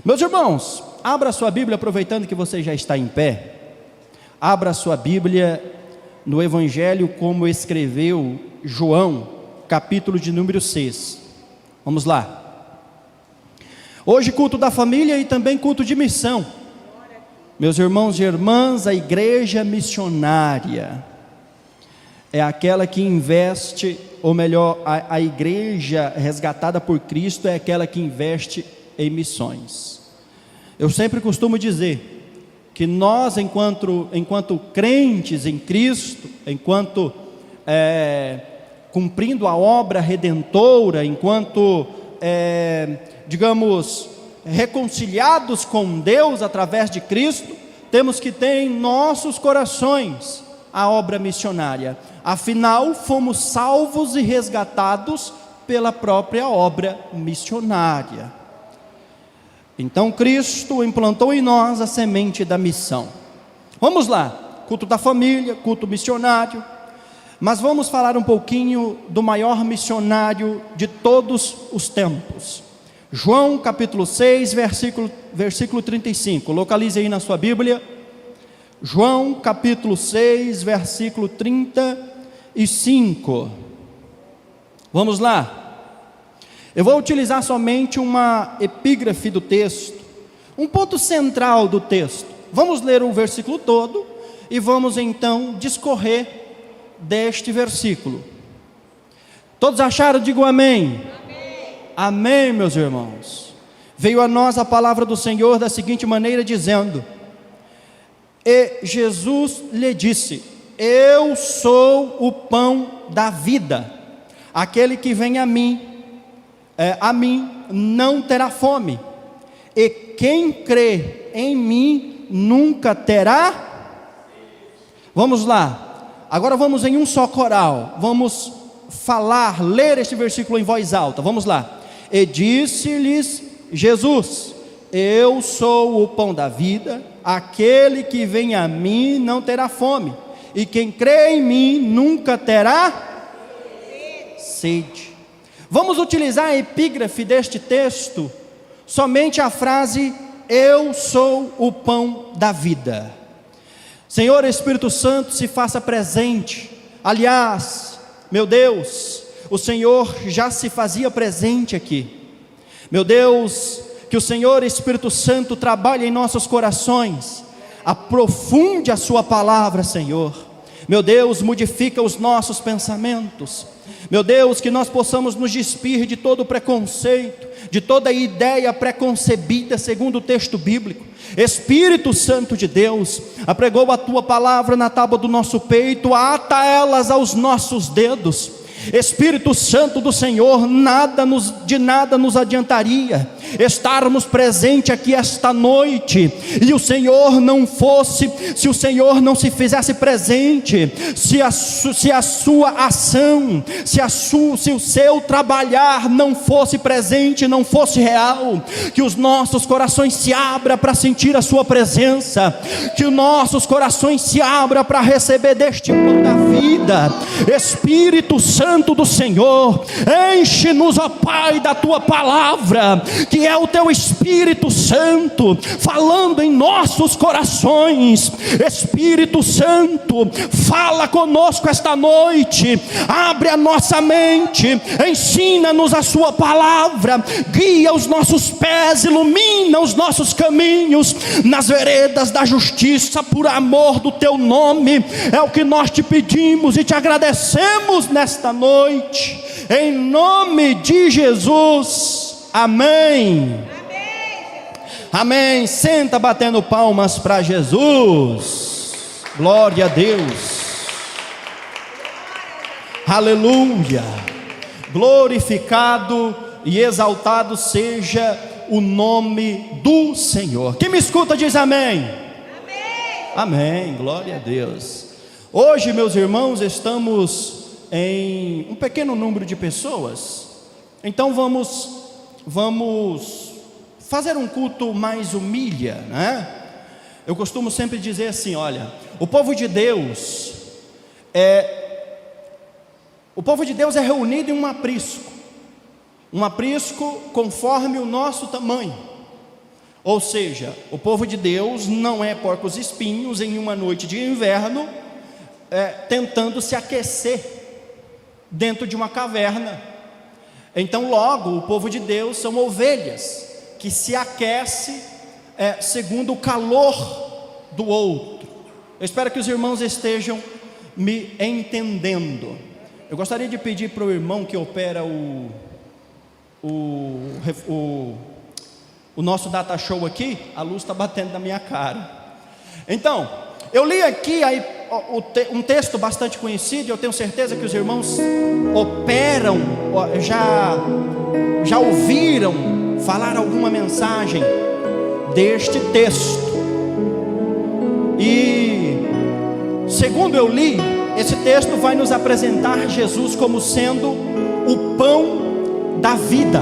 Meus irmãos, abra sua Bíblia, aproveitando que você já está em pé. Abra sua Bíblia no Evangelho como escreveu João, capítulo de número 6. Vamos lá. Hoje culto da família e também culto de missão. Meus irmãos e irmãs, a igreja missionária é aquela que investe, ou melhor, a igreja resgatada por Cristo é aquela que investe em missões. Eu sempre costumo dizer que nós, enquanto crentes em Cristo, enquanto cumprindo a obra redentora, enquanto digamos, reconciliados com Deus através de Cristo, temos que ter em nossos corações a obra missionária. Afinal, fomos salvos e resgatados pela própria obra missionária. Então Cristo implantou em nós a semente da missão. Vamos lá, culto da família, culto missionário, mas vamos falar um pouquinho do maior missionário de todos os tempos. João capítulo 6, versículo 35, localize aí na sua Bíblia. João capítulo 6, versículo 35. Vamos lá. Eu vou utilizar somente uma epígrafe do texto, um ponto central do texto. Vamos ler o versículo todo e vamos então discorrer deste versículo. Todos acharam? Digo amém. Amém, meus irmãos. Veio a nós a palavra do Senhor da seguinte maneira, dizendo: E Jesus lhe disse: Eu sou o pão da vida. Aquele que vem a mim não terá fome, e quem crê em mim nunca terá. Vamos lá, agora vamos em um só coral, vamos ler este versículo em voz alta, vamos lá. E disse-lhes Jesus: Eu sou o pão da vida, aquele que vem a mim não terá fome, e quem crê em mim nunca terá sede. Vamos utilizar a epígrafe deste texto, somente a frase: Eu sou o pão da vida. Senhor Espírito Santo, se faça presente. Aliás, meu Deus, o Senhor já se fazia presente aqui. Meu Deus, que o Senhor Espírito Santo trabalhe em nossos corações, aprofunde a sua palavra, Senhor. Meu Deus, modifica os nossos pensamentos. Meu Deus, que nós possamos nos despir de todo preconceito, de toda ideia preconcebida segundo o texto bíblico. Espírito Santo de Deus, apregou a tua palavra na tábua do nosso peito, ata elas aos nossos dedos. Espírito Santo do Senhor, de nada nos adiantaria estarmos presentes aqui esta noite, e o Senhor não fosse, se o Senhor não se fizesse presente, se a sua ação, se o seu trabalhar não fosse presente, não fosse real, que os nossos corações se abram para sentir a sua presença, que os nossos corações se abram para receber deste pão da vida. Espírito Santo do Senhor, enche-nos, ó Pai, da tua palavra, que é o teu Espírito Santo falando em nossos corações. Espírito Santo, fala conosco esta noite, abre a nossa mente, ensina-nos a sua palavra, guia os nossos pés, ilumina os nossos caminhos nas veredas da justiça, por amor do teu nome. É o que nós te pedimos e te agradecemos nesta noite, em nome de Jesus. Amém. Amém. Senta batendo palmas para Jesus. Glória a Deus. Aleluia. Glorificado e exaltado seja o nome do Senhor. Quem me escuta diz amém. Amém. Amém. Glória a Deus. Hoje, meus irmãos, estamos em um pequeno número de pessoas. Então vamos fazer um culto mais humilde, né? Eu costumo sempre dizer assim, olha, o povo de Deus é reunido em um aprisco conforme o nosso tamanho. Ou seja, o povo de Deus não é porcos espinhos em uma noite de inverno, tentando se aquecer dentro de uma caverna. Então logo o povo de Deus são ovelhas que se aquece segundo o calor do outro. Eu espero que os irmãos estejam me entendendo. Eu gostaria de pedir para o irmão que opera o nosso data show aqui. A luz está batendo na minha cara. Então, eu li aqui um texto bastante conhecido. Eu tenho certeza que os irmãos operam, já ouviram falar alguma mensagem deste texto. E segundo eu li, esse texto vai nos apresentar Jesus como sendo o pão da vida.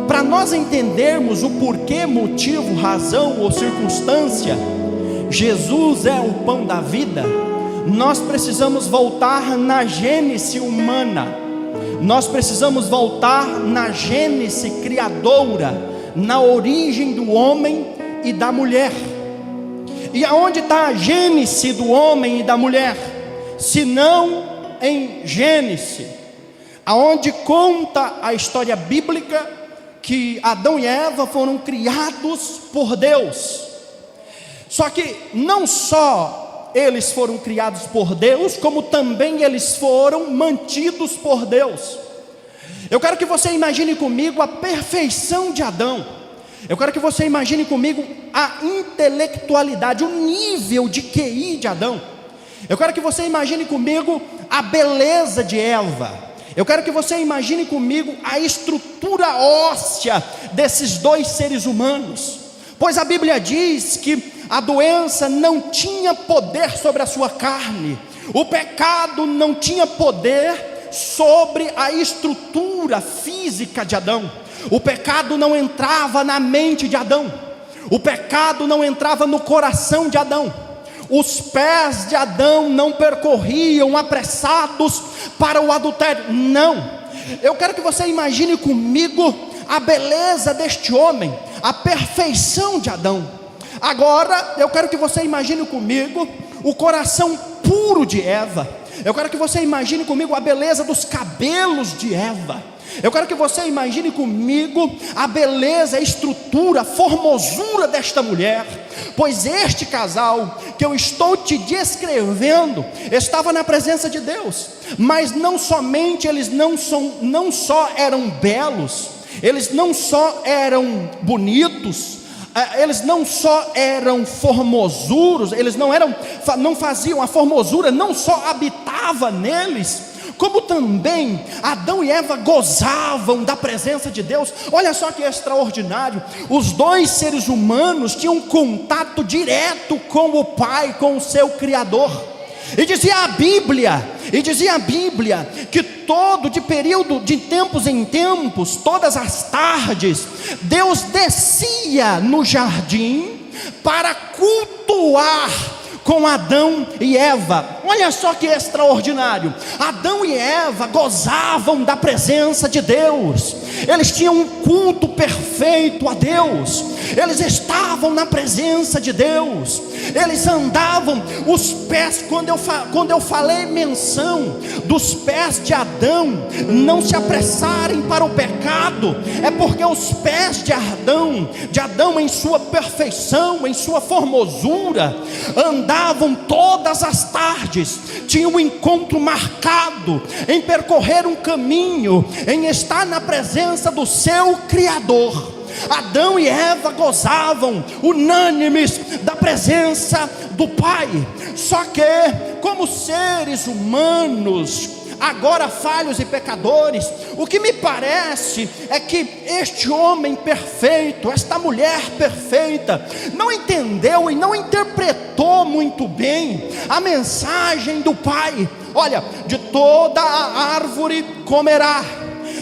Para nós entendermos o porquê, motivo, razão ou circunstância Jesus é o pão da vida, nós precisamos voltar na gênese humana. Nós precisamos voltar na gênese criadora, na origem do homem e da mulher. E aonde está a gênese do homem e da mulher? Se não em Gênesis, aonde conta a história bíblica que Adão e Eva foram criados por Deus. Só que não só eles foram criados por Deus, como também eles foram mantidos por Deus. Eu quero que você imagine comigo a perfeição de Adão. Eu quero que você imagine comigo a intelectualidade, o nível de QI de Adão. Eu quero que você imagine comigo a beleza de Eva. Eu quero que você imagine comigo a estrutura óssea desses dois seres humanos. Pois a Bíblia diz que a doença não tinha poder sobre a sua carne. O pecado não tinha poder sobre a estrutura física de Adão. O pecado não entrava na mente de Adão. O pecado não entrava no coração de Adão. Os pés de Adão não percorriam apressados para o adultério. Não. Eu quero que você imagine comigo a beleza deste homem, a perfeição de Adão. Agora eu quero que você imagine comigo o coração puro de Eva. Eu quero que você imagine comigo a beleza dos cabelos de Eva. Eu quero que você imagine comigo a beleza, a estrutura, a formosura desta mulher. Pois este casal que eu estou te descrevendo estava na presença de Deus. Mas não somente eles não só eram belos, eles não só eram bonitos, eles não só eram formosuros, eles não faziam, a formosura não só habitava neles, como também Adão e Eva gozavam da presença de Deus. Olha só que extraordinário, os dois seres humanos tinham contato direto com o Pai, com o seu Criador. E dizia a Bíblia que de período de tempos em tempos, todas as tardes, Deus descia no jardim para cultuar com Adão e Eva. Olha só que extraordinário, Adão e Eva gozavam da presença de Deus, eles tinham um culto perfeito a Deus, eles estavam na presença de Deus, eles andavam, os pés, quando eu falei menção dos pés de Adão não se apressarem para o pecado, é porque os pés de Adão em sua perfeição, em sua formosura, andavam todas as tardes, tinham um encontro marcado em percorrer um caminho, em estar na presença do seu Criador. Adão e Eva gozavam unânimes da presença do Pai. Só que, como seres humanos, agora falhos e pecadores, o que me parece é que este homem perfeito, esta mulher perfeita, não entendeu e não interpretou muito bem a mensagem do Pai. Olha, de toda a árvore comerá,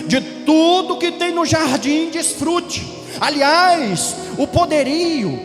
de tudo que tem no jardim desfrute. Aliás, o poderio,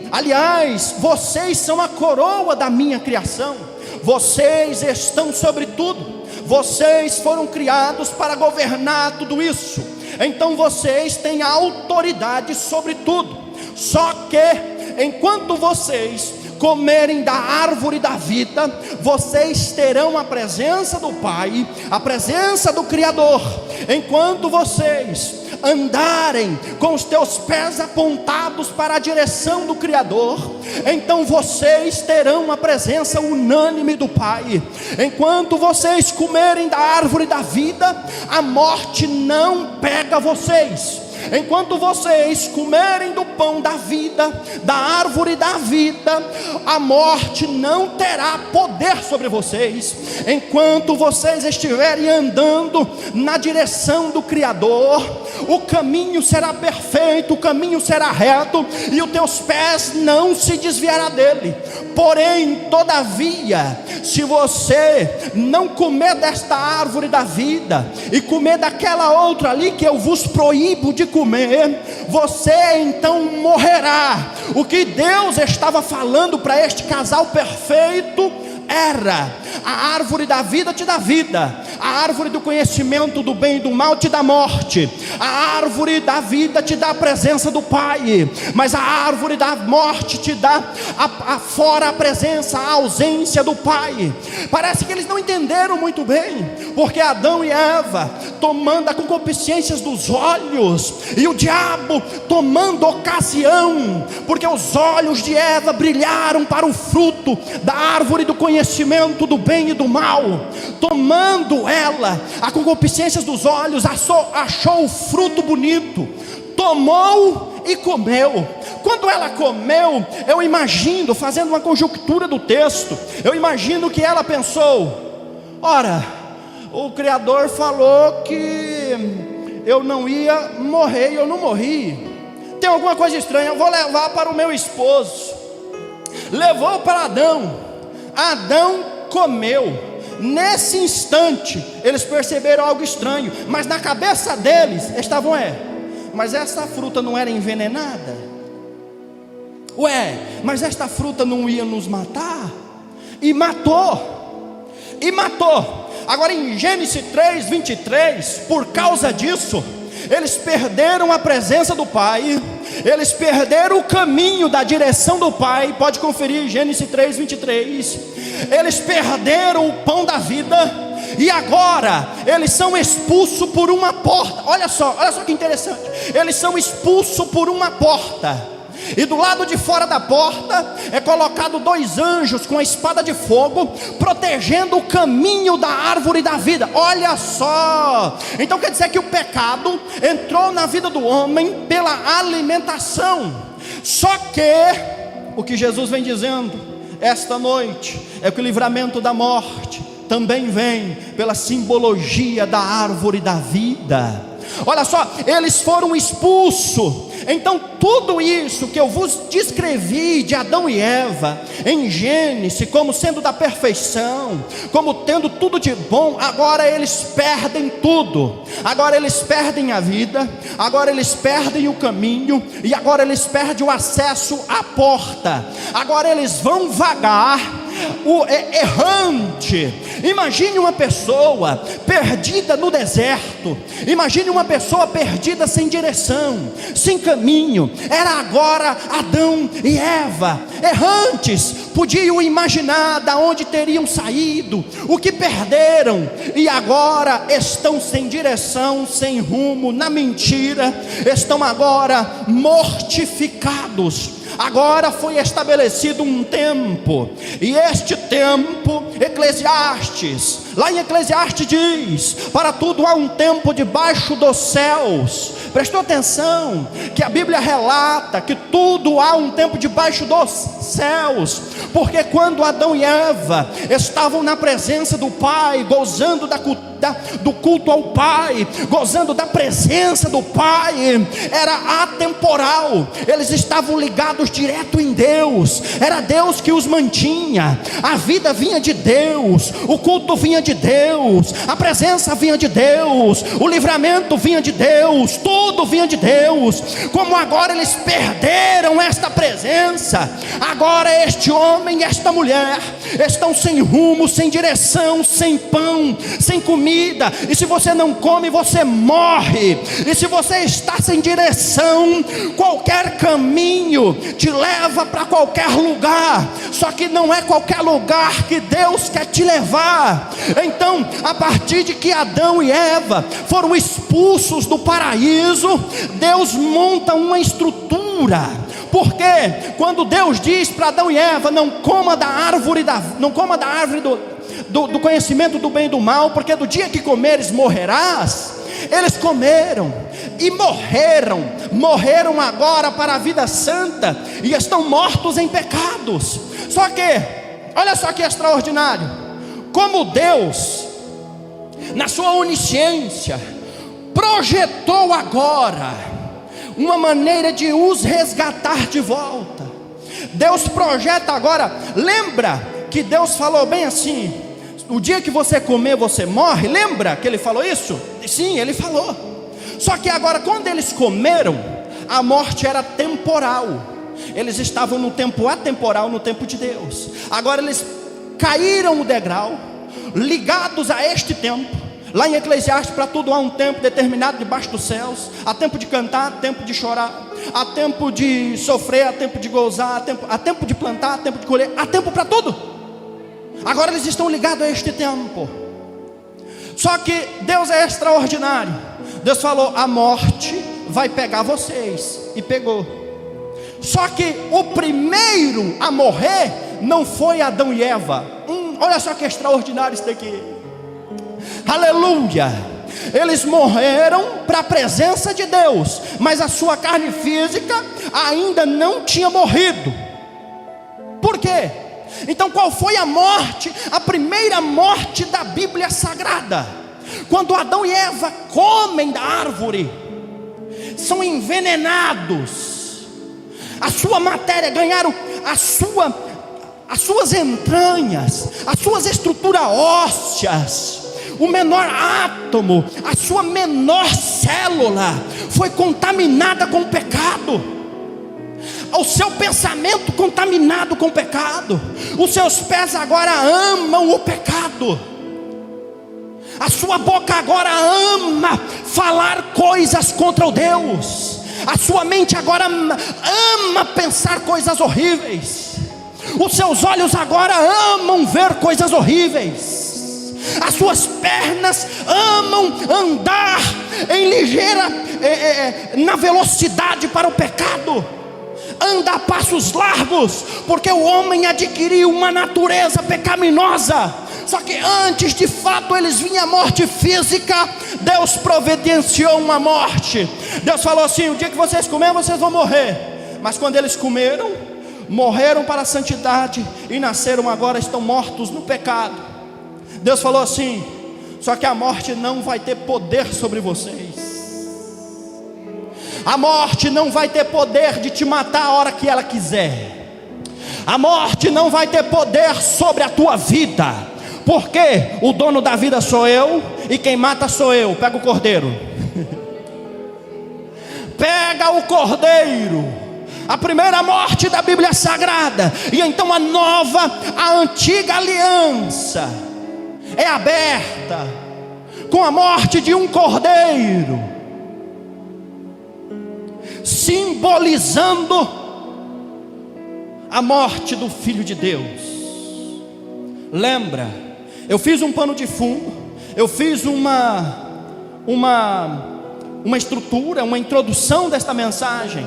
vocês são a coroa da minha criação, vocês estão sobre tudo, vocês foram criados para governar tudo isso, então vocês têm autoridade sobre tudo. Só que enquanto vocês comerem da árvore da vida, vocês terão a presença do Pai, a presença do Criador. Enquanto vocês andarem com os teus pés apontados para a direção do Criador, então vocês terão a presença unânime do Pai. Enquanto vocês comerem da árvore da vida, a morte não pega vocês. Enquanto vocês comerem do pão da vida, da árvore da vida, a morte não terá poder sobre vocês. Enquanto vocês estiverem andando na direção do Criador, o caminho será perfeito, o caminho será reto, e os teus pés não se desviará dele. Porém, todavia, se você não comer desta árvore da vida, e comer daquela outra ali que eu vos proíbo de comer, você então morrerá. O que Deus estava falando para este casal perfeito era: a árvore da vida te dá vida, a árvore do conhecimento do bem e do mal te dá morte, a árvore da vida te dá a presença do Pai, mas a árvore da morte te dá fora a presença, a ausência do Pai. Parece que eles não entenderam muito bem, porque Adão e Eva tomando a concupiscências dos olhos, e o diabo tomando ocasião, porque os olhos de Eva brilharam para o fruto da árvore do conhecimento do bem e do mal. Tomando ela a concupiscências dos olhos, achou o fruto bonito, tomou e comeu. Quando ela comeu, eu imagino, fazendo uma conjuntura do texto, eu imagino que ela pensou: ora, o Criador falou que eu não ia morrer e eu não morri. Tem alguma coisa estranha, eu vou levar para o meu esposo. Levou para Adão. Adão comeu. Nesse instante eles perceberam algo estranho, mas na cabeça deles estavam: mas essa fruta não era envenenada? Mas esta fruta não ia nos matar? E matou. Agora em Gênesis 3:23, por causa disso, eles perderam a presença do Pai, eles perderam o caminho da direção do Pai. Pode conferir Gênesis 3:23. Eles perderam o pão da vida, e agora eles são expulsos por uma porta. Olha só que interessante. Eles são expulsos por uma porta, e do lado de fora da porta é colocado 2 anjos com a espada de fogo, protegendo o caminho da árvore da vida. Olha só, então quer dizer que o pecado entrou na vida do homem pela alimentação. Só que o que Jesus vem dizendo esta noite é que o livramento da morte também vem pela simbologia da árvore da vida. Olha só, eles foram expulsos. Então tudo isso que eu vos descrevi de Adão e Eva em Gênesis, como sendo da perfeição, como tendo tudo de bom, agora eles perdem tudo. Agora eles perdem a vida, agora eles perdem o caminho, e agora eles perdem o acesso à porta. Agora eles vão vagar, o errante. Imagine uma pessoa perdida no deserto. Imagine uma pessoa perdida sem direção, sem caminho. Era agora Adão e Eva, errantes. Podiam imaginar da onde teriam saído, o que perderam, e agora estão sem direção, sem rumo, na mentira. Estão agora mortificados. Agora foi estabelecido um tempo, e este tempo, Eclesiastes, lá em Eclesiastes diz: para tudo há um tempo debaixo dos céus. Prestou atenção que a Bíblia relata que tudo há um tempo debaixo dos céus, porque quando Adão e Eva estavam na presença do Pai, gozando do culto ao Pai, gozando da presença do Pai, era atemporal. Eles estavam ligados direto em Deus. Era Deus que os mantinha. A vida vinha de Deus, o culto vinha de Deus, a presença vinha de Deus, o livramento vinha de Deus, tudo vinha de Deus. Como agora eles perderam esta presença, presença. Agora este homem e esta mulher estão sem rumo, sem direção, sem pão, sem comida. E se você não come, você morre. E se você está sem direção, qualquer caminho te leva para qualquer lugar. Só que não é qualquer lugar que Deus quer te levar. Então, a partir de que Adão e Eva foram expulsos do paraíso, Deus monta uma estrutura. Porque quando Deus diz para Adão e Eva: não coma da árvore do conhecimento do bem e do mal, porque do dia que comeres morrerás. Eles comeram e morreram agora para a vida santa, e estão mortos em pecados. Só que, olha só que extraordinário, como Deus, na sua onisciência, projetou agora uma maneira de os resgatar de volta. Deus projeta agora. Lembra que Deus falou bem assim: o dia que você comer, você morre. Lembra que Ele falou isso? Sim, Ele falou. Só que agora, quando eles comeram, a morte era temporal. Eles estavam no tempo atemporal, no tempo de Deus. Agora eles caíram o degrau, ligados a este tempo. Lá em Eclesiastes, para tudo há um tempo determinado debaixo dos céus. Há tempo de cantar, há tempo de chorar, há tempo de sofrer, há tempo de gozar, há tempo de plantar, há tempo de colher, há tempo para tudo. Agora eles estão ligados a este tempo. Só que Deus é extraordinário. Deus falou: a morte vai pegar vocês, e pegou. Só que o primeiro a morrer não foi Adão e Eva. Olha só que extraordinário isso daqui. Aleluia. Eles morreram para a presença de Deus, mas a sua carne física ainda não tinha morrido. Por quê? Então qual foi a morte? A primeira morte da Bíblia Sagrada. Quando Adão e Eva comem da árvore, são envenenados. A sua matéria ganharam as suas entranhas, as suas estruturas ósseas, o menor átomo, a sua menor célula foi contaminada com o pecado. O seu pensamento contaminado com o pecado. Os seus pés agora amam o pecado. A sua boca agora ama falar coisas contra o Deus. A sua mente agora ama pensar coisas horríveis. Os seus olhos agora amam ver coisas horríveis. As suas pernas amam andar em ligeira, na velocidade para o pecado. Anda a passos largos, porque o homem adquiriu uma natureza pecaminosa. Só que antes de fato eles vinham a morte física, Deus providenciou uma morte. Deus falou assim: o dia que vocês comerem, vocês vão morrer. Mas quando eles comeram, morreram para a santidade, e nasceram agora, estão mortos no pecado. Deus falou assim: só que a morte não vai ter poder sobre vocês. A morte não vai ter poder de te matar a hora que ela quiser. A morte não vai ter poder sobre a tua vida, porque o dono da vida sou eu, e quem mata sou eu. Pega o cordeiro. Pega o cordeiro. A primeira morte da Bíblia Sagrada. E então a antiga aliança é aberta com a morte de um cordeiro, simbolizando a morte do Filho de Deus. Lembra, eu fiz um pano de fundo, eu fiz uma estrutura, uma introdução desta mensagem,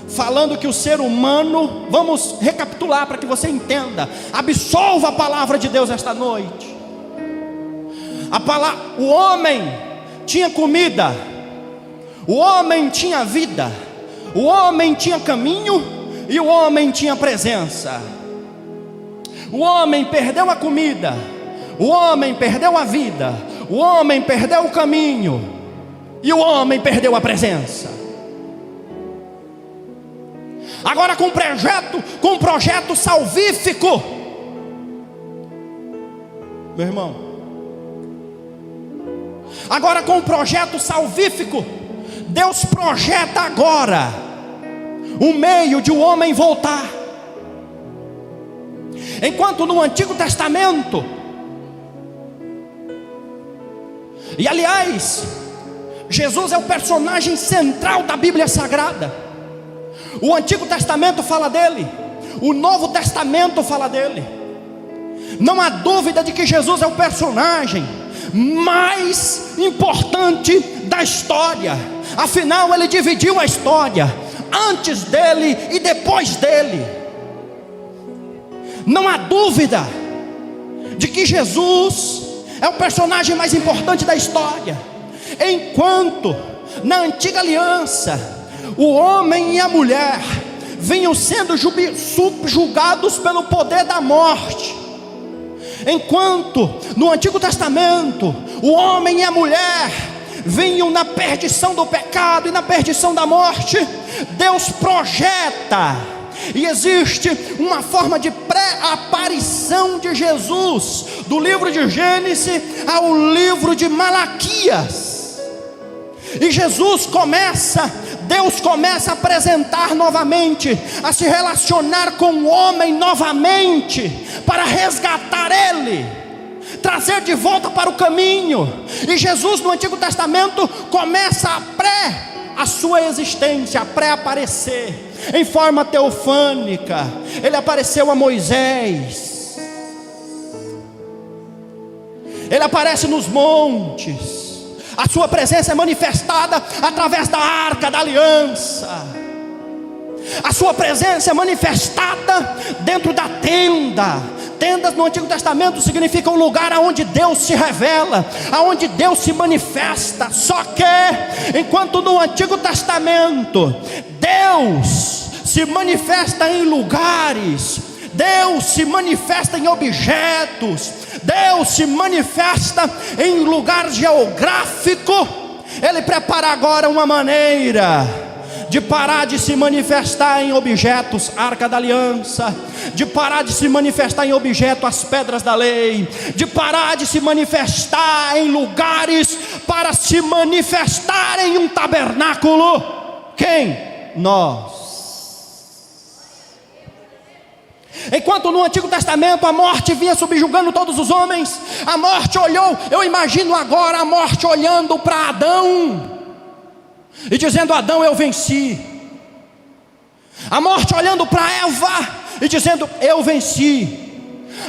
falando que o ser humano, vamos recapitular para que você entenda, absorva a palavra de Deus esta noite. O homem tinha comida, o homem tinha vida, o homem tinha caminho, e o homem tinha presença. O homem perdeu a comida, o homem perdeu a vida, o homem perdeu o caminho, e o homem perdeu a presença. Agora com um projeto salvífico, meu irmão, agora com um projeto salvífico, Deus projeta agora um meio de o homem voltar. Enquanto no Antigo Testamento, e aliás, Jesus é o personagem central da Bíblia Sagrada. O Antigo Testamento fala dele, o Novo Testamento fala dele. Não há dúvida de que Jesus é o personagem mais importante da história. Afinal, ele dividiu a história antes dele e depois dele. Não há dúvida de que Jesus é o personagem mais importante da história. Enquanto na antiga aliança o homem e a mulher vinham sendo subjugados pelo poder da morte, enquanto no Antigo Testamento o homem e a mulher vinham na perdição do pecado e na perdição da morte, Deus projeta, e existe uma forma de pré-aparição de Jesus, do livro de Gênesis ao livro de Malaquias. E Deus começa a apresentar novamente, a se relacionar com o homem novamente, para resgatar ele, trazer de volta para o caminho. E Jesus no Antigo Testamento começa a sua existência, a pré-aparecer em forma teofânica. Ele apareceu a Moisés, ele aparece nos montes. A sua presença é manifestada através da arca da aliança. A sua presença é manifestada dentro da tenda. Tendas no Antigo Testamento significam um lugar onde Deus se revela, onde Deus se manifesta. Só que, enquanto no Antigo Testamento Deus se manifesta em lugares, Deus se manifesta em objetos, Deus se manifesta em lugar geográfico, Ele prepara agora uma maneira de parar de se manifestar em objetos, arca da aliança, de parar de se manifestar em objeto, as pedras da lei, de parar de se manifestar em lugares, para se manifestar em um tabernáculo. Quem? Nós. Enquanto no Antigo Testamento a morte vinha subjugando todos os homens, a morte olhou, eu imagino agora a morte olhando para Adão e dizendo: Adão, eu venci. A morte olhando para Eva e dizendo: eu venci.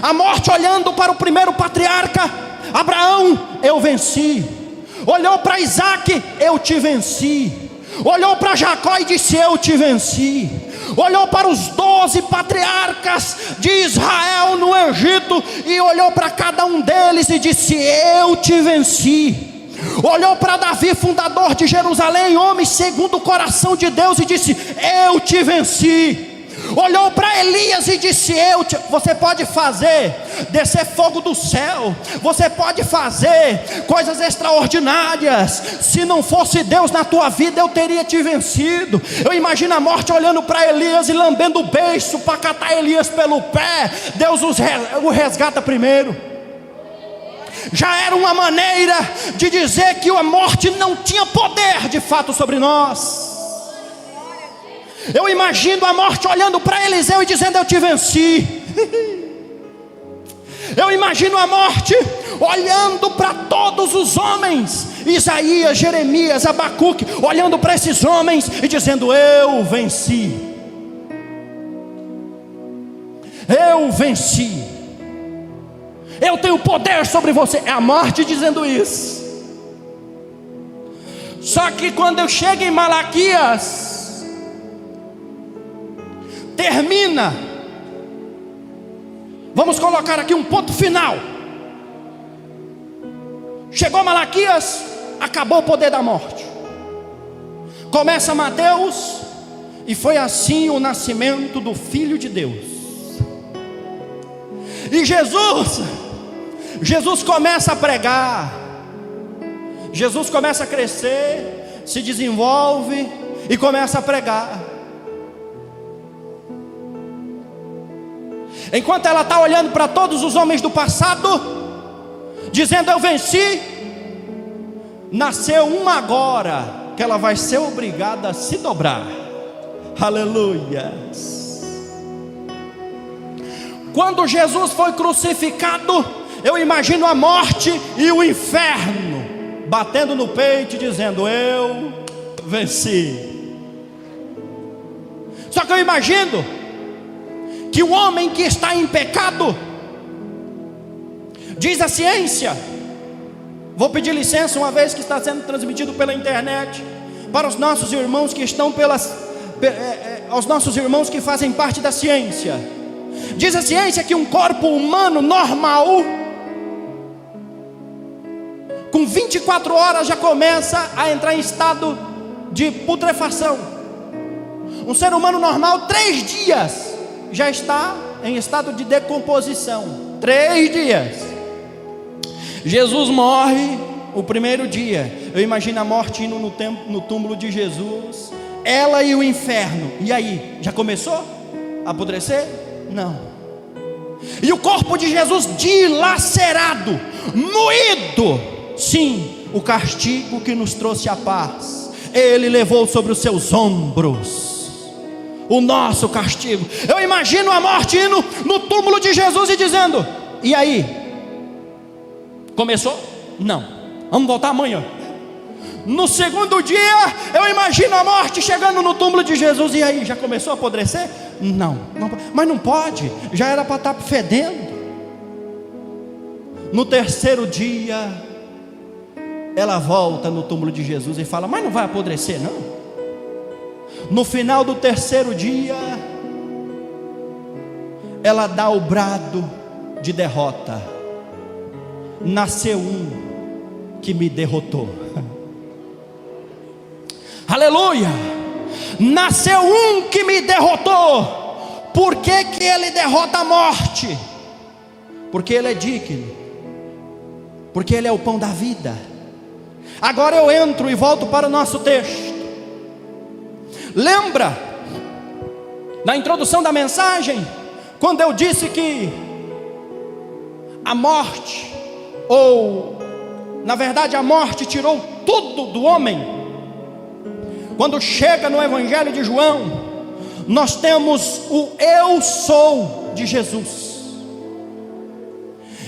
A morte olhando para o primeiro patriarca Abraão: eu venci. Olhou para Isaac: eu te venci. Olhou para Jacó e disse: eu te venci. Olhou para os 12 patriarcas de Israel no Egito e olhou para cada um deles e disse: eu te venci. Olhou para Davi, fundador de Jerusalém, homem segundo o coração de Deus, e disse: eu te venci. Olhou para Elias e disse: você pode fazer descer fogo do céu, você pode fazer coisas extraordinárias, se não fosse Deus na tua vida eu teria te vencido. Eu imagino a morte olhando para Elias e lambendo o beiço para catar Elias pelo pé. Deus o resgata primeiro. Já era uma maneira de dizer que a morte não tinha poder de fato sobre nós. Eu imagino a morte olhando para Eliseu e dizendo: eu te venci. Eu imagino a morte olhando para todos os homens, Isaías, Jeremias, Abacuque, olhando para esses homens e dizendo: eu venci. Eu venci. Eu tenho poder sobre você. É a morte dizendo isso. Só que quando eu chego em Malaquias, termina. Vamos colocar aqui um ponto final. Chegou Malaquias, acabou o poder da morte. Começa Mateus, e foi assim o nascimento do Filho de Deus. E Jesus começa a pregar. Jesus começa a crescer, se desenvolve e começa a pregar. Enquanto ela está olhando para todos os homens do passado, dizendo: eu venci, nasceu uma agora, que ela vai ser obrigada a se dobrar. Aleluia. Quando Jesus foi crucificado, eu imagino a morte e o inferno batendo no peito e dizendo: eu venci. Só que eu imagino que o homem que está em pecado, diz a ciência, vou pedir licença uma vez que está sendo transmitido pela internet, para os nossos irmãos que estão aos nossos irmãos que fazem parte da ciência. Diz a ciência que um corpo humano normal, com 24 horas já começa a entrar em estado de putrefação. Um ser humano normal, 3 dias, já está em estado de decomposição. 3 dias. Jesus morre o primeiro dia. Eu imagino a morte indo no túmulo de Jesus, ela e o inferno. E aí, já começou a apodrecer? Não. E o corpo de Jesus dilacerado, moído. Sim, o castigo que nos trouxe a paz, Ele levou sobre os seus ombros o nosso castigo. Eu imagino a morte indo no túmulo de Jesus e dizendo: e aí? Começou? Não. Vamos voltar amanhã. No segundo dia, eu imagino a morte chegando no túmulo de Jesus. E aí, já começou a apodrecer? Não, mas não pode, já era para estar fedendo. No terceiro dia, ela volta no túmulo de Jesus e fala: mas não vai apodrecer não. No final do terceiro dia, ela dá o brado de derrota: nasceu um que me derrotou. Aleluia! Nasceu um que me derrotou. Por que que ele derrota a morte? Porque ele é digno, porque ele é o pão da vida. Agora eu entro e volto para o nosso texto. Lembra na introdução da mensagem, quando eu disse que a morte, ou na verdade a morte tirou tudo do homem? Quando chega no Evangelho de João, nós temos o eu sou de Jesus.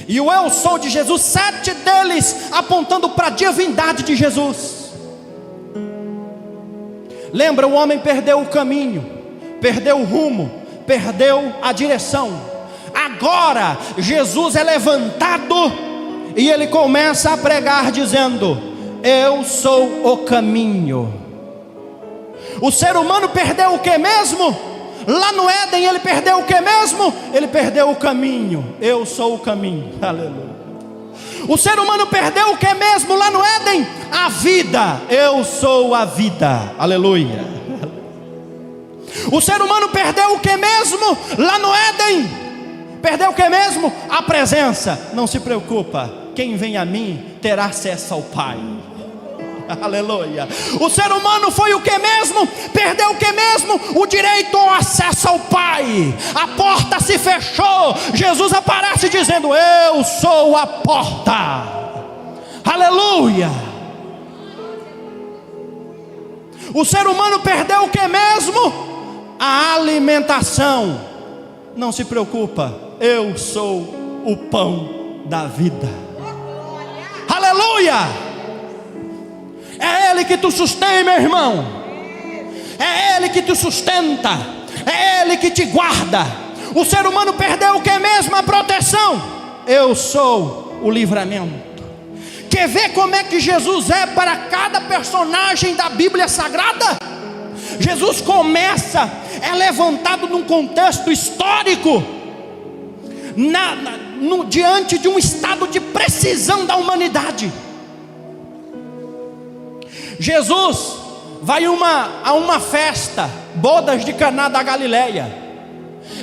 E o eu sou de Jesus, 7 deles apontando para a divindade de Jesus. Lembra, o homem perdeu o caminho, perdeu o rumo, perdeu a direção. Agora Jesus é levantado e ele começa a pregar dizendo: eu sou o caminho. O ser humano perdeu o que mesmo? Lá no Éden ele perdeu o que mesmo? Ele perdeu o caminho. Eu sou o caminho. Aleluia. O ser humano perdeu o que mesmo lá no Éden? A vida. Eu sou a vida. Aleluia. O ser humano perdeu o que mesmo lá no Éden? Perdeu o que mesmo? A presença. Não se preocupa, quem vem a mim terá acesso ao Pai. Aleluia. O ser humano foi o que mesmo? Perdeu o que mesmo? O direito ao acesso ao Pai. A porta se fechou. Jesus aparece dizendo: eu sou a porta. Aleluia. O ser humano perdeu o que mesmo? A alimentação. Não se preocupa, eu sou o pão da vida. Aleluia. É Ele que te sustém, meu irmão. É Ele que te sustenta. É Ele que te guarda. O ser humano perdeu o que mesmo? A proteção. Eu sou o livramento. Quer ver como é que Jesus é para cada personagem da Bíblia Sagrada? Jesus começa, é levantado num contexto histórico, diante de um estado de precisão da humanidade. Jesus vai a uma festa, bodas de Caná da Galileia,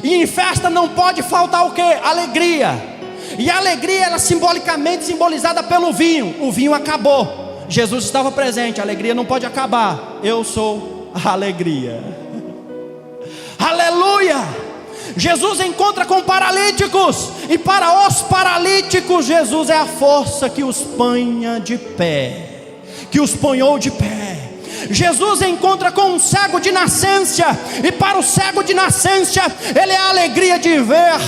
e em festa não pode faltar o que? Alegria. E a alegria era simbolicamente simbolizada pelo vinho. O vinho acabou, Jesus estava presente, a alegria não pode acabar. Eu sou a alegria. Aleluia. Jesus encontra com paralíticos, e para os paralíticos Jesus é a força que os ponha de pé, que os ponhou de pé. Jesus encontra com um cego de nascença, e para o cego de nascença, ele é a alegria de ver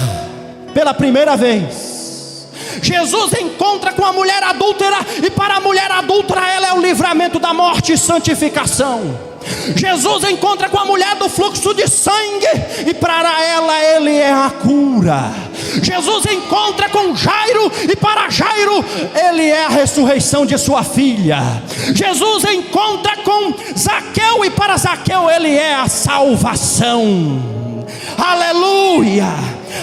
pela primeira vez. Jesus encontra com a mulher adúltera, e para a mulher adúltera, ela é o livramento da morte e santificação. Jesus encontra com a mulher do fluxo de sangue, e para ela ele é a cura. Jesus encontra com Jairo, e para Jairo ele é a ressurreição de sua filha. Jesus encontra com Zaqueu, e para Zaqueu ele é a salvação. Aleluia,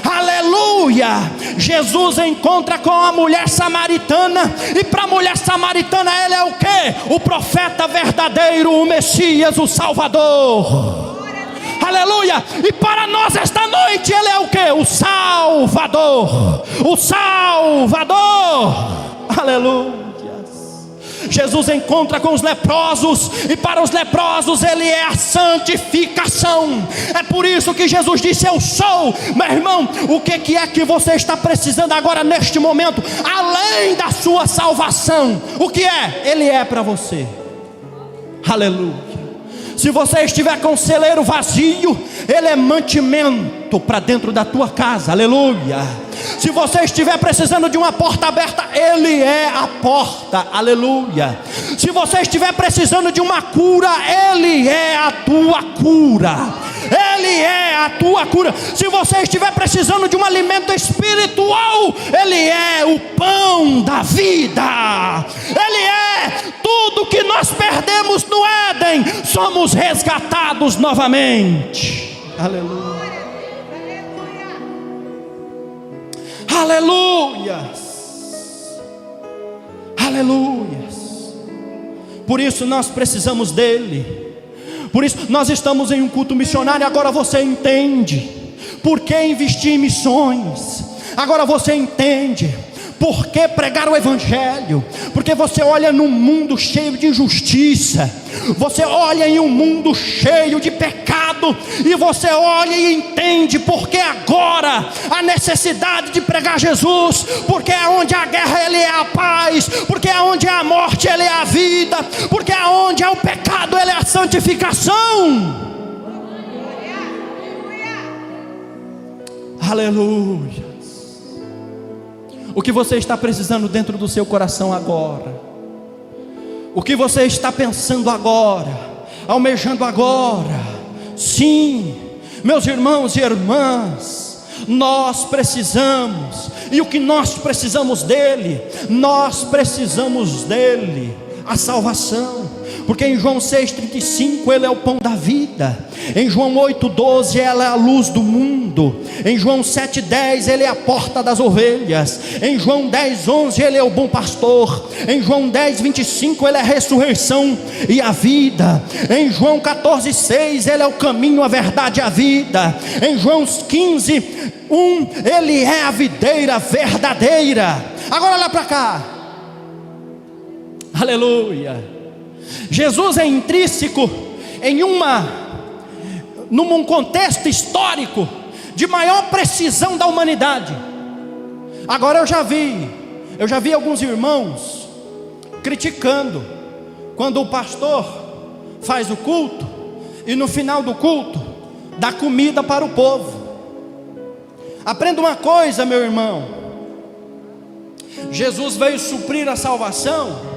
aleluia. Jesus encontra com a mulher samaritana, e para a mulher samaritana ele é o quê? O profeta verdadeiro, o Messias, o Salvador. Aleluia. E para nós esta noite ele é o quê? O Salvador, o Salvador. Aleluia. Jesus encontra com os leprosos, e para os leprosos ele é a santificação. É por isso que Jesus disse: eu sou. Meu irmão, o que é que você está precisando agora neste momento, além da sua salvação? O que é? Ele é para você. Aleluia. Se você estiver com o celeiro vazio, ele é mantimento para dentro da tua casa. Aleluia. Se você estiver precisando de uma porta aberta, ele é a porta. Aleluia. Se você estiver precisando de uma cura, ele é a tua cura. Ele é a tua cura. Se você estiver precisando de um alimento espiritual, ele é o pão da vida. Ele é tudo que nós perdemos no Éden, somos resgatados novamente. Aleluia. Aleluias, aleluias. Por isso nós precisamos dele. Por isso nós estamos em um culto missionário. Agora você entende por que investir em missões. Agora você entende por que pregar o evangelho. Porque você olha num mundo cheio de injustiça, você olha em um mundo cheio de pecado, e você olha e entende porque agora a necessidade de pregar Jesus. Porque aonde há guerra ele é a paz, porque aonde há a morte ele é a vida, porque aonde há o pecado ele é a santificação. Aleluia. O que você está precisando dentro do seu coração agora? O que você está pensando agora? Almejando agora? Sim, meus irmãos e irmãs, nós precisamos. E o que nós precisamos dele? Nós precisamos dele, a salvação. Porque em João 6,35 ele é o pão da vida. Em João 8,12 ela é a luz do mundo. Em João 7,10 ele é a porta das ovelhas. Em João 10,11 ele é o bom pastor. Em João 10,25 ele é a ressurreição e a vida. Em João 14,6 ele é o caminho, a verdade e a vida. Em João 15:1 ele é a videira verdadeira. Agora olha para cá. Aleluia. Jesus é intrínseco num contexto histórico de maior precisão da humanidade. Agora eu já vi alguns irmãos criticando quando o pastor faz o culto e no final do culto dá comida para o povo. Aprenda uma coisa, meu irmão: Jesus veio suprir a salvação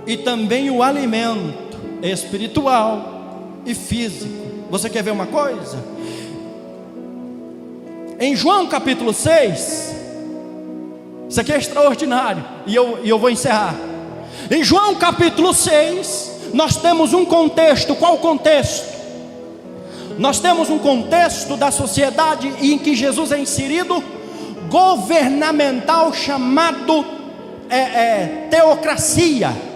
e também o alimento espiritual e físico. Você quer ver uma coisa? Em João capítulo 6, isso aqui é extraordinário, e eu vou encerrar. Em João capítulo 6, nós temos um contexto. Qual o contexto? Nós temos um contexto da sociedade em que Jesus é inserido, governamental, chamado teocracia.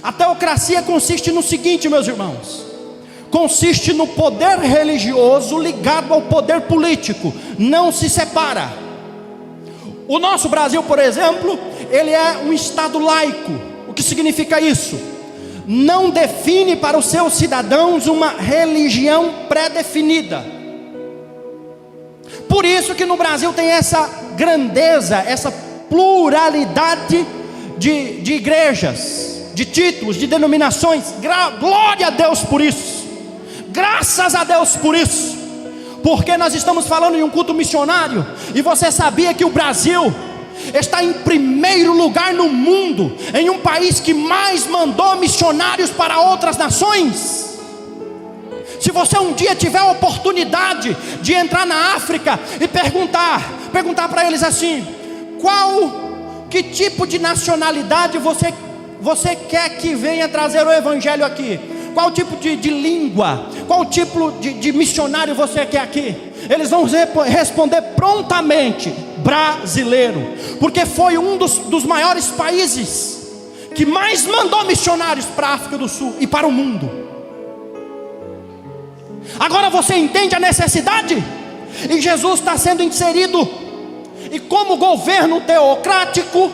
A teocracia consiste no seguinte, meus irmãos: consiste no poder religioso ligado ao poder político, não se separa. O nosso Brasil, por exemplo, ele é um estado laico. O que significa isso? Não define para os seus cidadãos uma religião pré-definida. Por isso que no Brasil tem essa grandeza, essa pluralidade de igrejas. de títulos, de denominações. Glória a Deus por isso, graças a Deus por isso, porque nós estamos falando em um culto missionário. E você sabia que o Brasil está em primeiro lugar no mundo, em um país que mais mandou missionários para outras nações? Se você um dia tiver a oportunidade de entrar na África e perguntar para eles assim: que tipo de nacionalidade você quer que venha trazer o evangelho aqui? Qual tipo de língua? Qual tipo de missionário você quer aqui? Eles vão responder prontamente: brasileiro, porque foi um dos maiores países que mais mandou missionários para a África do Sul e para o mundo. Agora você entende a necessidade? E Jesus está sendo inserido, e como governo teocrático,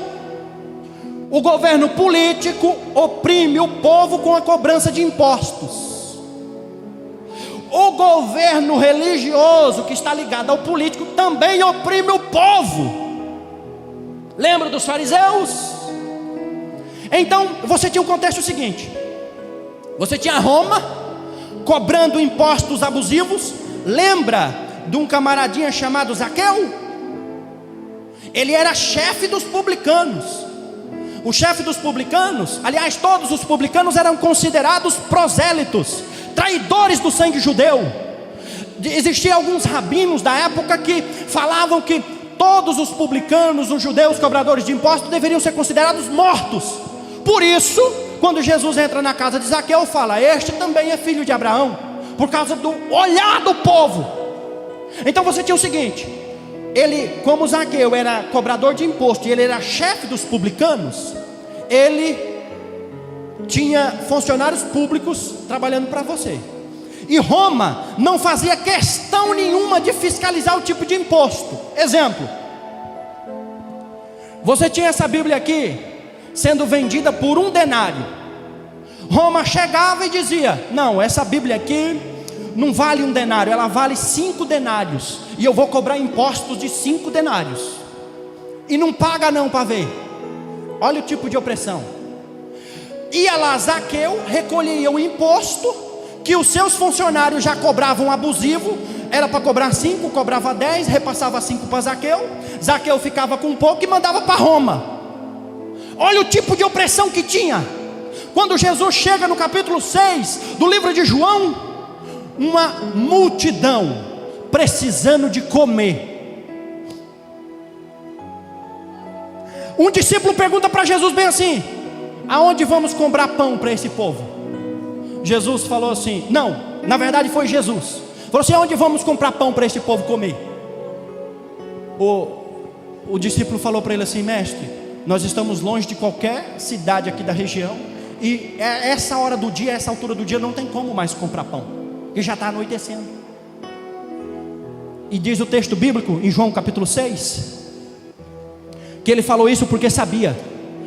o governo político oprime o povo com a cobrança de impostos. O governo religioso, que está ligado ao político, também oprime o povo. Lembra dos fariseus? Então você tinha o contexto seguinte: você tinha Roma cobrando impostos abusivos. Lembra de um camaradinha chamado Zaqueu? Ele era chefe dos publicanos. O chefe dos publicanos, aliás, todos os publicanos eram considerados prosélitos, traidores do sangue judeu. Existiam alguns rabinos da época que falavam que todos os publicanos, os judeus cobradores de impostos, deveriam ser considerados mortos. Por isso, quando Jesus entra na casa de Zaqueu, fala: este também é filho de Abraão, por causa do olhar do povo. Então você tinha o seguinte: ele, como Zaqueu era cobrador de imposto e ele era chefe dos publicanos, ele tinha funcionários públicos trabalhando para você. E Roma não fazia questão nenhuma de fiscalizar o tipo de imposto. Exemplo: você tinha essa Bíblia aqui sendo vendida por 1 denário. Roma chegava e dizia: não, essa Bíblia aqui não vale 1 denário, ela vale 5 denários, e eu vou cobrar impostos de 5 denários. E não paga não para ver. Olha o tipo de opressão. Ia lá Zaqueu, recolhia o imposto que os seus funcionários já cobravam abusivo. Era para cobrar 5, cobrava 10, repassava 5 para Zaqueu. Zaqueu ficava com um pouco e mandava para Roma. Olha o tipo de opressão que tinha. Quando Jesus chega no capítulo 6 do livro de João, uma multidão precisando de comer. Um discípulo pergunta para Jesus bem assim: aonde vamos comprar pão para esse povo? Jesus falou assim, não, na verdade foi Jesus, falou assim: aonde vamos comprar pão para esse povo comer? O discípulo falou para ele assim: mestre, nós estamos longe de qualquer cidade aqui da região, e essa hora do dia, essa altura do dia, não tem como mais comprar pão, porque já está anoitecendo. E diz o texto bíblico em João capítulo 6 que ele falou isso porque sabia.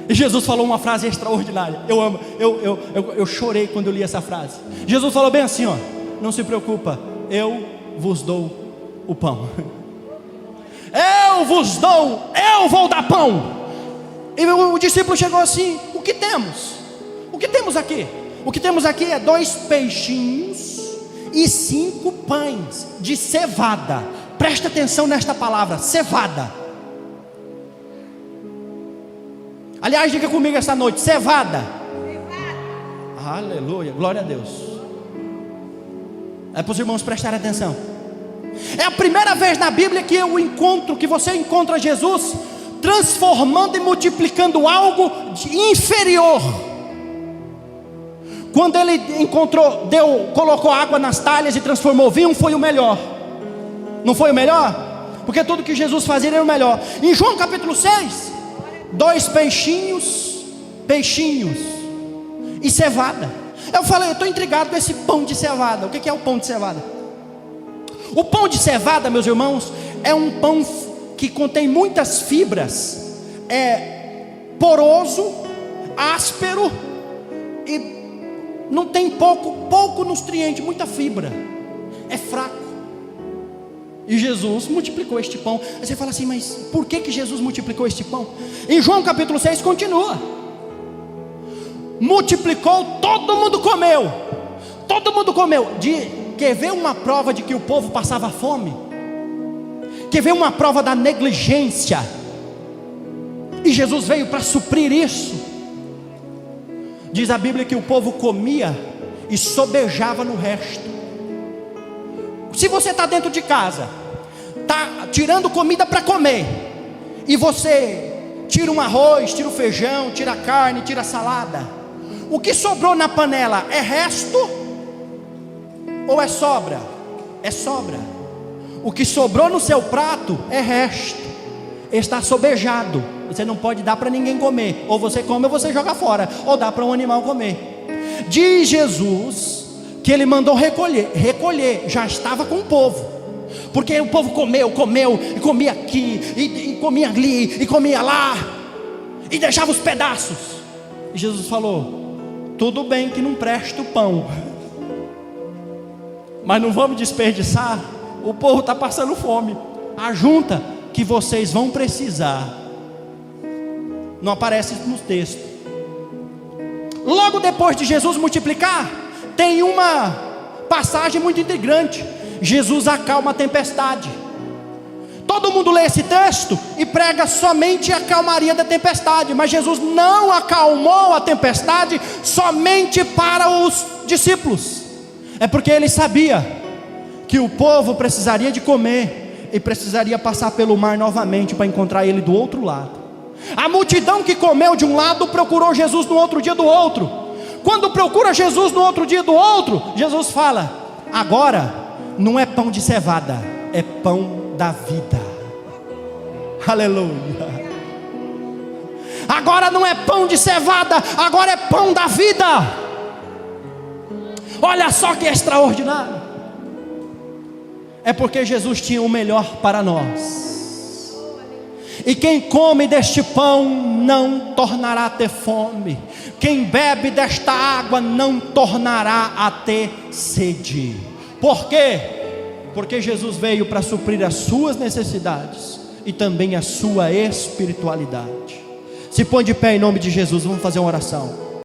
E Jesus falou uma frase extraordinária. Eu amo, eu chorei quando eu li essa frase. Jesus falou bem assim, ó: não se preocupa, eu vos dou o pão. Eu vos dou, eu vou dar pão. E o discípulo chegou assim: o que temos? O que temos aqui? O que temos aqui é 2 peixinhos e 5 pães de cevada. Presta atenção nesta palavra, cevada. Aliás, diga comigo essa noite: cevada. Aleluia, glória a Deus. É para os irmãos prestarem atenção. É a primeira vez na Bíblia que você encontra Jesus transformando e multiplicando algo de inferior. Quando ele colocou água nas talhas e transformou vinho, foi o melhor. Não foi o melhor? Porque tudo que Jesus fazia era o melhor. Em João capítulo 6, 2 peixinhos e cevada. Eu falei, eu estou intrigado com esse pão de cevada. O que é o pão de cevada? O pão de cevada, meus irmãos, é um pão que contém muitas fibras, é poroso, áspero e não tem pouco nutriente, muita fibra, é fraco. E Jesus multiplicou este pão. Aí você fala assim, mas por que Jesus multiplicou este pão? Em João capítulo 6 continua: multiplicou, todo mundo comeu. Todo mundo comeu. Quer ver uma prova de que o povo passava fome? Quer ver uma prova da negligência? E Jesus veio para suprir isso. Diz a Bíblia que o povo comia e sobejava no resto. Se você está dentro de casa, está tirando comida para comer, e você tira um arroz, tira o feijão, tira a carne, tira a salada, o que sobrou na panela é resto ou é sobra? É sobra. O que sobrou no seu prato é resto, está sobejado. Você não pode dar para ninguém comer. Ou você come ou você joga fora, ou dá para um animal comer. Diz Jesus que ele mandou recolher, já estava com o povo, porque o povo comeu, e comia aqui, e comia ali, e comia lá, e deixava os pedaços. E Jesus falou: tudo bem que não presta o pão, mas não vamos desperdiçar. O povo está passando fome. Ajunta que vocês vão precisar. Não aparece no texto. Logo depois de Jesus multiplicar, tem uma passagem muito intrigante. Jesus acalma a tempestade. Todo mundo lê esse texto e prega somente a calmaria da tempestade, mas Jesus não acalmou a tempestade somente para os discípulos. É porque ele sabia que o povo precisaria de comer e precisaria passar pelo mar novamente para encontrar ele do outro lado. A multidão que comeu de um lado procurou Jesus no outro dia do outro. Quando procura Jesus no outro dia do outro, Jesus fala: agora não é pão de cevada, é pão da vida. Aleluia. Agora não é pão de cevada, agora é pão da vida. Olha só que extraordinário. É porque Jesus tinha o melhor para nós. E quem come deste pão não tornará a ter fome. Quem bebe desta água não tornará a ter sede. Por quê? Porque Jesus veio para suprir as suas necessidades e também a sua espiritualidade. Se põe de pé em nome de Jesus, vamos fazer uma oração.